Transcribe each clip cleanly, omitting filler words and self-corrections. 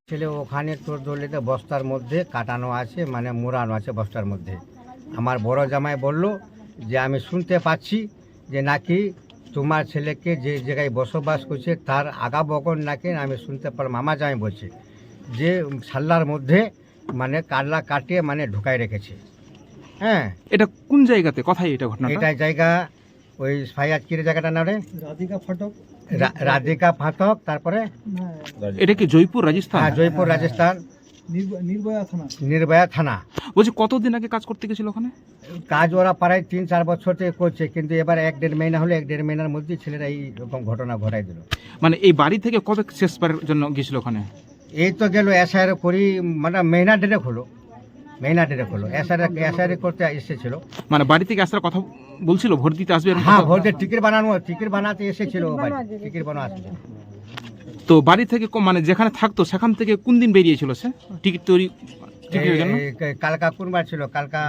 ছেলে ওখানে তোর দলিতে বস্তার মধ্যে কাটানো আছে, মানে মোড়ানো আছে বস্তার মধ্যে। আমার বড় জামাই বলল যে আমি শুনতে পাচ্ছি যে নাকি তোমার ছেলেকে যে জায়গায় বসবাস করছে তার আগা বগন নাকি আমি শুনতে পারলাম। মামা জামাই বলছে যে সাল্লার মধ্যে মানে কাল্লা কাটিয়ে মানে ঢুকাই রেখেছে। হ্যাঁ, এটা কোন জায়গাতে, কোথায় এটা ঘটনা? এটা জায়গা ওই ফায়াজকির জায়গাটা না রে, রাধিকা ফাটক। তারপরে এটা কি জয়পুর রাজস্থান? হ্যাঁ, জয়পুর রাজস্থান, নির্ভয়া থানা। বলছি কতদিন আগে কাজ করতে গেছিল ওখানে? কাজ ওরা প্রায় 3-4 বছর থেকে করছে, কিন্তু এবার 1-1.5 মহিনা হলো, 1-1.5 মহিনার মধ্যে ছেলেরা এইরকম ঘটনা ঘটাই দিল। মানে এই বাড়ি থেকে কবে শেষবারের জন্য গেছিল ওখানে? এই তো গেল এসআইআর করি, মানে মেহনা ডেরেক হলো এসআইআর করতে এসেছিল। মানে বাড়ি থেকে আসার কথা বলছিল, ভোট দিতে আসবে? হ্যাঁ, ভোট দিয়ে টিকিট বানাতে এসেছিল, টিকিট বানানো আসছে। তো বাড়ি থেকে মানে যেখানে থাকতো সেখান থেকে কোন দিন বেরিয়েছিল সে টিকিট তৈরি? কালকা কোনবার ছিল? কালকা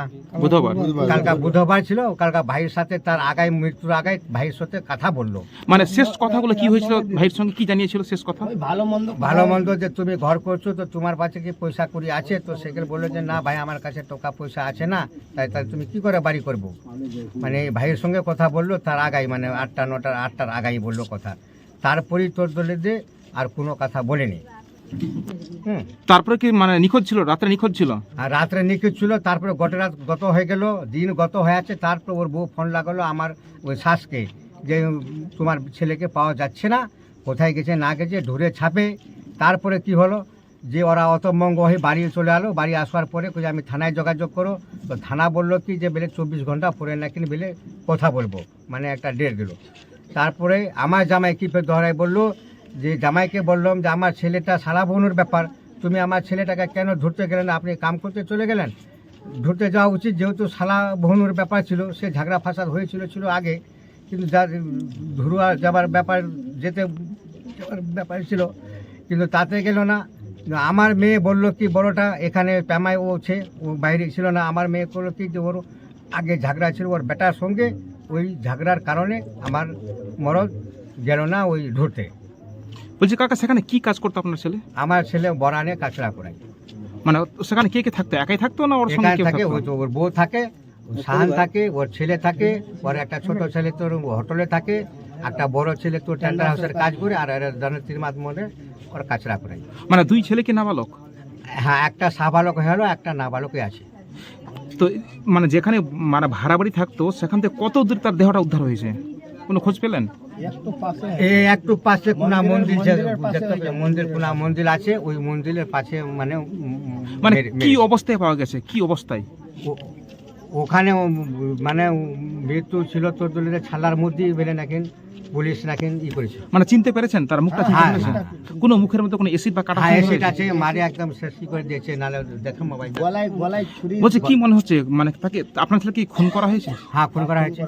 বুধবার ছিল। কালকা ভাইয়ের সাথে তার আগায়, মৃত্যুর আগায় ভাইয়ের সাথে কথা বললো। মানে শেষ কথাগুলো কি হয়েছিল? ভাইয়ের সঙ্গে কি জানিয়েছিল শেষ কথা? ভালো মন্দ যে তুমি ঘর করছো তো তোমার কাছে কি পয়সা করি আছে? তো সেখানে বললো যে না ভাই, আমার কাছে টাকা পয়সা আছে না, তাই তুমি কি করে বাড়ি করবো। মানে ভাইয়ের সঙ্গে কথা বললো তার আগাই, মানে 8টার আগাই বললো কথা। তারপরেই তোর দলে দিয়ে আর কোনো কথা বলেনি। তারপরে কি মানে নিখোঁজ ছিল? রাত্রে নিখোঁজ ছিল? আর রাত্রে নিখোঁজ ছিল। তারপরে রাত গত হয়ে গেল, দিন গত হয়ে আছে। তারপরে ওর বউ ফোন লাগালো আমার ওই শাসকে যে তোমার ছেলেকে পাওয়া যাচ্ছে না, কোথায় গেছে না গেছে, ঢুরে ছাপে। তারপরে কি হলো যে ওরা অতমঙ্গ হয়ে বাড়ি চলে এলো। বাড়ি আসার পরে আমি থানায় যোগাযোগ করো, তো থানা বললো কি যে বেলে 24 ঘন্টা পরে নাকি বেলে কথা বলবো, মানে একটা ডেট দিল। তারপরে আমার জামাই কি ফের দহরাই বললো যে জামাইকে বললাম যে আমার ছেলেটা সারা বোনের ব্যাপার, তুমি আমার ছেলেটাকে কেন ধরতে গেলেন? আপনি কাম করতে চলে গেলেন, ধরতে যাওয়া উচিত, যেহেতু সালা বোনের ব্যাপার ছিল। সে ঝগড়া ফাসাদ হয়েছিল আগে, কিন্তু যা ধরুয়া যাবার ব্যাপার, যেতে যাওয়ার ব্যাপার ছিল, কিন্তু তাতে গেল না। আমার মেয়ে বলল কি, বড়টা এখানে প্যামায় ও বাইরে ছিল না। আমার মেয়ে করলো কি যে ওর আগে ঝগড়া ছিল ওর বেটার সঙ্গে, ওই ঝগড়ার কারণে আমার মরদ গেল না ওই ধরতে। বলছি কাকা, সেখানে কি কাজ করতো আপনার ছেলে? আমার ছেলে বরানে কাঁচড়া করাই। মানে সেখানে কে কে থাকতো? একাই থাকতো না ওর সঙ্গে কেউ থাকে? ওর বউ থাকে, শাহান থাকে, ওর ছেলে থাকে, ওর একটা ছোট ছেলে তোর হোটেলে থাকে, একটা বড় ছেলে তোর টেন্ডার হাউসের কাজ করে, আর জনতির মাধ্যমে ওর কাঁচড়া করাই। মানে দুই ছেলে কি নাবালক? হ্যাঁ, একটা সাবালক হলো, একটা নাবালকই আছে। তো মানে যেখানে মানে ভাড়া বাড়ি থাকতো সেখান থেকে কত দূর তার দেহটা উদ্ধার হয়েছে, কোনো খোঁজ পেলেন? একটু পাশে কোনা মন্দির, মন্দির কোনা মন্দির আছে, ওই মন্দিরের পাশে মানে মানে কি অবস্থায় পাওয়া গেছে? কি অবস্থায়? ওখানে মানে মৃত্যু ছিল তোর দলিতে ছালার মধ্যে বেলে নাকি পুলিশ নাকি করেছে। মানে চিনতে পেরেছেন তার মুখটা? কোনো মুখের মধ্যে কোনো এসিড বা কাটা? এসিড আছে, মারে একদম শেষ করে দিয়েছে। নালে দেখো মোবাইল, গলায় ছুরি। বলছে কি মনে হচ্ছে, মানে তাকে আপনার ছেলে কি খুন করা হয়েছে? হ্যাঁ, খুন করা হয়েছে।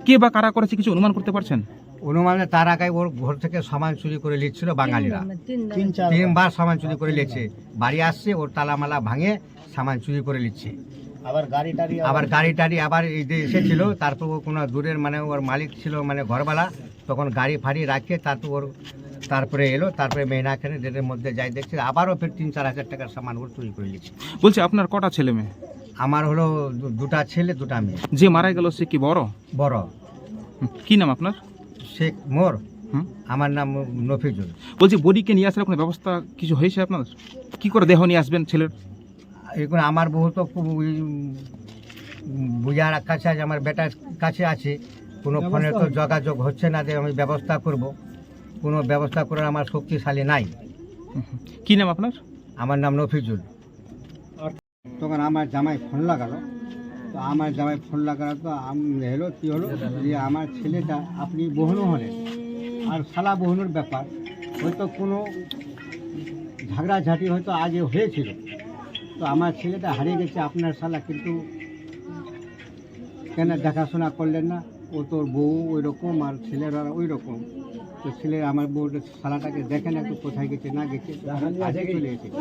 কে বা কারা করেছে কিছু অনুমান করতে পারছেন? অনুমানে তার আগে ওর ঘর থেকে সামান চুরি করে নিচ্ছিল বাঙালিরা, 3-4বার সামান চুরি করে নিচ্ছে। বাড়ি আসছে, ওর তালামালা ভাঙে সামান চুরি করে নিচ্ছে। আবার গাড়ি টাড়ি আবার এই যে এসেছিল। তারপর ও কোনো দূরের মানে ওর মালিক ছিল মানে ঘরওয়ালা, তখন গাড়ি ফাড়ি রাখে তারপর ওর তারপরে এলো। তারপরে মেহনাখানে ডেটের মধ্যে যাই দেখছে, আবারও ফের 3-4 হাজার টাকার সামান ওর চুরি করে নিচ্ছে। বলছে আপনার কটা ছেলে মেয়ে? আমার হলো 2টা ছেলে 2টা মেয়ে। যে মারা গেল সে কি বড়? বড়। কি নাম আপনার? শেখ মোর। আমার নাম নফিজুল। বলছি বডিকে নিয়ে আসার কোনো ব্যবস্থা কিছু হয়েছে আপনার? কি করে দেহ নিয়ে আসবেন ছেলের? এখন আমার বহু তো বুঝার কাছে আছে, আমার বেটার কাছে আছে, কোনো ফোনে তো যোগাযোগ হচ্ছে না যে আমি ব্যবস্থা করব। কোনো ব্যবস্থা করার আমার শক্তিশালী নাই। কি নাম আপনার? আমার নাম নফিজুল। তখন আমার জামাই ফোন লাগালো, তো আমার জামাই ফোন লাগানো তো হলো কী হলো যে আমার ছেলেটা আপনি বহনও হলেন, আর শালা বহনের ব্যাপার হয়তো কোনো ঝগড়াঝাটি হয়তো আগে হয়েছিল, তো আমার ছেলেটা হারিয়ে গেছে আপনার শালা, কিন্তু কেন দেখাশোনা করলেন না? ও তোর বউ ওই রকম আর ছেলেরা ওই রকম। তো ছেলে আমার বউ শালাটাকে দেখে না, একটু কোথায় গেছে না গেছে, কাজে চলে এসেছে।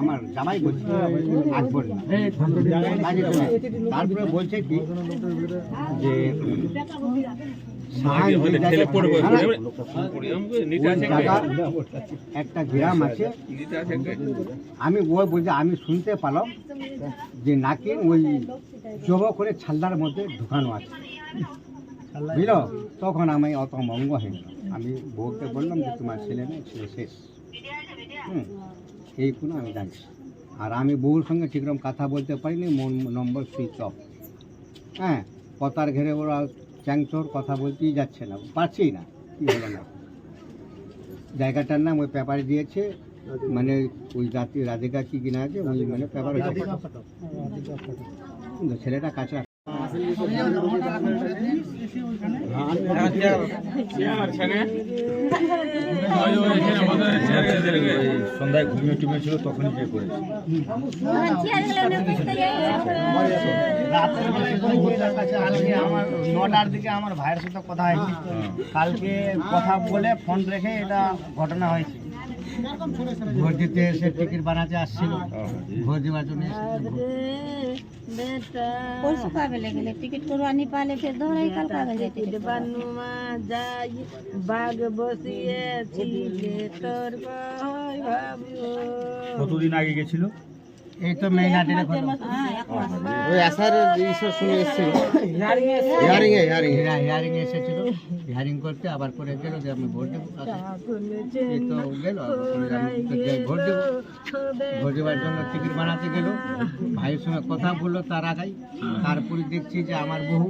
আমার জামাই বলছে আসবো না, কাজে চলে এসেছে। তারপরে বলছে কি যে একটা গ্রাম আছে, আমি ওই বলছে আমি শুনতে পেলাম যে নাকি ওই জব করে ছাল্লার মধ্যে ঢুকানো আছে, বুঝলো। তখন আমি অত মঙ্গ হয়ে গেল। আমি বউকে বললাম যে তোমার ছেলে নেই, ছেলে শেষ। এই কোনো আমি জানি। আর আমি বউর সঙ্গে ঠিকরকম কথা বলতে পারিনি, নম্বর সুইচ অফ। হ্যাঁ, কথার ঘেরে ওরা চ্যাংচোর, কথা বলতেই যাচ্ছে না, পারছি না, কী হলো না। জায়গাটার নাম ওই পেপারে দিয়েছে, মানে ওই জাতি রাধিকা কি কিনা আছে, ওই মানে পেপারে ছেলেটা কাঁচা। সন্ধ্যায় ঘুমিয়ে টুমিয়ে ছিল, তখনই বিয়ে করেছে। আমার 9টার দিকে আমার ভাইয়ের সাথে কথা হয়েছে, কালকে কথা বলে ফোন রেখে এটা ঘটনা হয়েছে। ভোট দিতে এসে টিকিট বানাতে আসছিল, ভোট দেওয়ার জন্য परसों कागले गेले टिकट करवा नहीं पाले फिर दोहराई कल कागले टिकट बानुमा जाई बाग बसिए छिले तोर कहोय भाबियो। কতদিন আগে গেছিল? এই তো মেইনাটির ওই আসার ইসব শুনে এসেছিল, হিয়ারিং এসেছিল, হিয়ারিং করতে আবার করে গেল যে আমি ভোট দেবো। এই তো গেল ভোট দেবো, ভোট দেওয়ার জন্য টিকিট বানাতে গেল, ভাইয়ের সঙ্গে কথা বললো তার আগাই। তারপরে দেখছি যে আমার বহু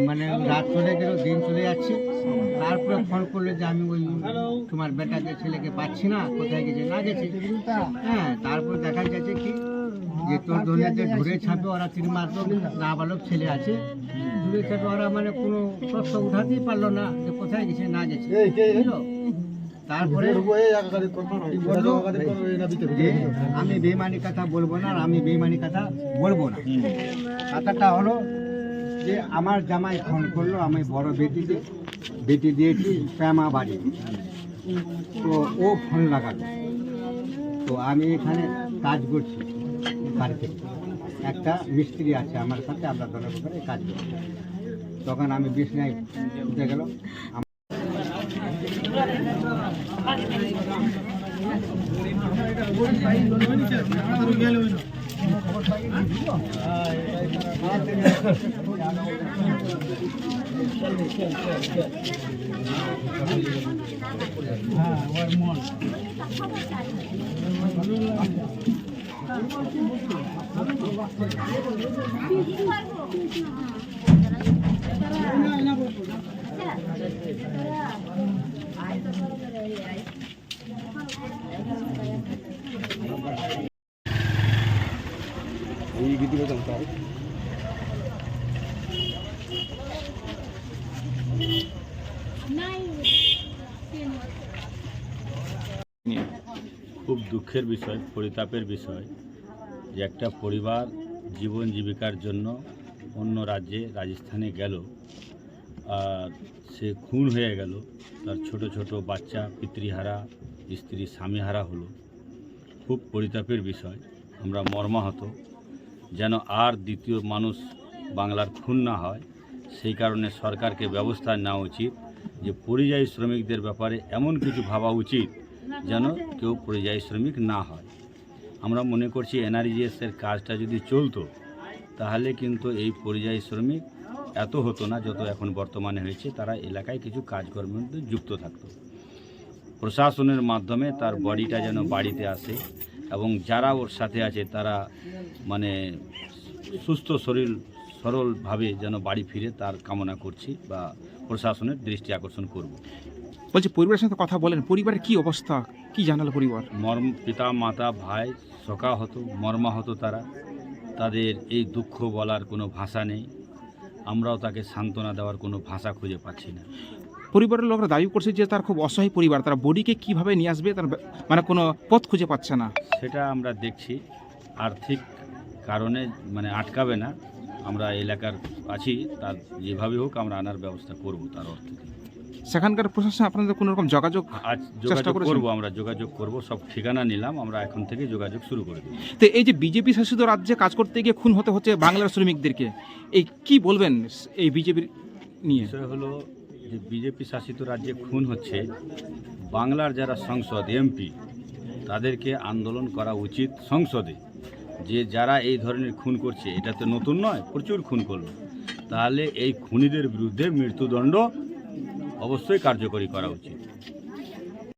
মানে রাত চলে গেল, দিন চলে যাচ্ছে। তারপরে ফোন করলে যে আমি ওই তোমার বেটাকে ছেলেকে পাচ্ছি না, কোথায় গেছে না গেছে। হ্যাঁ, তারপর দেখা যাচ্ছে কি যে তোর দুনিয়াতে ঘুরে ছাপে ওরা 3 মাস নাবালক ছেলে আছে, ঘুরে ছাপে ওরা মানে কোনো প্রশ্ন উঠাতেই পারলো না যে কোথায় গেছে না গেছে, বুঝলো। তারপরে বললো যে আমি বেইমানি কথা বলবো না, আর আমি বেইমানি কথা বলবো না। কথাটা হলো যে আমার জামাই ফোন করলো, আমি বড় বেটি দিয়েছি প্রেমা বাড়ি, তো ও ফোন লাগালো। তো আমি এখানে কাজ করছি বাড়িতে, একটা মিস্ত্রি আছে আমার সাথে, আমরা দলের ব্যাপারে কাজ করছি। তখন আমি বিছনায় উঠে গেল। এই বিধিবদ্ধ তাই খুব দুঃখের বিষয়, পরিতাপের বিষয় যে একটা পরিবার জীবন জীবিকার জন্য অন্য রাজ্যে রাজস্থানে গেল, আর সে খুন হয়ে গেল, তার ছোট ছোট বাচ্চা পিতৃহারা, স্ত্রী স্বামীহারা হলো। খুব পরিতাপের বিষয়। আমরা মর্মাহত, যেন আর দ্বিতীয় মানুষ বাংলার খুন না হয়, সেই কারণে সরকারকে ব্যবস্থা নেওয়া উচিত যে পরিযায়ী শ্রমিকদের ব্যাপারে এমন কিছু ভাবা উচিত যেন কেউ পরিযায়ী শ্রমিক না হয়। আমরা মনে করছি এনআরজিএসের কাজটা যদি চলতো তাহলে কিন্তু এই পরিযায়ী শ্রমিক এত হতো না যত এখন বর্তমানে হয়েছে। তারা এলাকায় কিছু কাজকর্মের মধ্যে যুক্ত থাকতো। প্রশাসনের মাধ্যমে তার বডিটা যেন বাড়িতে আসে এবং যারা ওর সাথে আছে তারা মানে সুস্থ সরলভাবে যেন বাড়ি ফিরে তার কামনা করছি বা প্রশাসনের দৃষ্টি আকর্ষণ করব। বলছি পরিবারের সাথে কথা বলেন, পরিবারের কি অবস্থা, কি জানালো পরিবার? পিতা মাতা ভাই শোকাহত, মর্মাহত তারা। তাদের এই দুঃখ বলার কোনো ভাষা নেই। আমরাও তাকে সান্ত্বনা দেওয়ার কোনো ভাষা খুঁজে পাচ্ছি না। পরিবারের লোকরা দাবি করছে যে তার খুব অসহায় পরিবার, তারা বডিকে কিভাবে নিয়ে আসবে তার মানে কোনো পথ খুঁজে পাচ্ছে না। সেটা আমরা দেখছি, আর্থিক কারণে মানে আটকাবে না। আমরা এলাকার আছি, তার যেভাবে হোক আমরা আনার ব্যবস্থা করব তার অর্থ। সেখানকার প্রশাসন আপনাদের কোনো রকম যোগাযোগ আজ চেষ্টা যোগাযোগ করেছেন? করব, আমরা যোগাযোগ করব, সব ঠিকানা নিলাম, আমরা এখন থেকে যোগাযোগ শুরু করে দেব। তো এই যে বিজেপি শাসিত রাজ্যে কাজ করতে গিয়ে খুন হতে হচ্ছে বাংলার শ্রমিকদেরকে, এই কি বলবেন এই বিজেপির নিয়ে? বিষয় হলো যে বিজেপি শাসিত রাজ্যে খুন হচ্ছে, বাংলার যারা সংসদ এমপি তাদেরকে আন্দোলন করা উচিত সংসদে, যে যারা এই ধরনের খুন করছে, এটা তো নতুন নয়, প্রচুর খুন করলো, তাহলে এই খুনিদের বিরুদ্ধে মৃত্যুদণ্ড অবশ্যই কার্যকরী করা উচিত।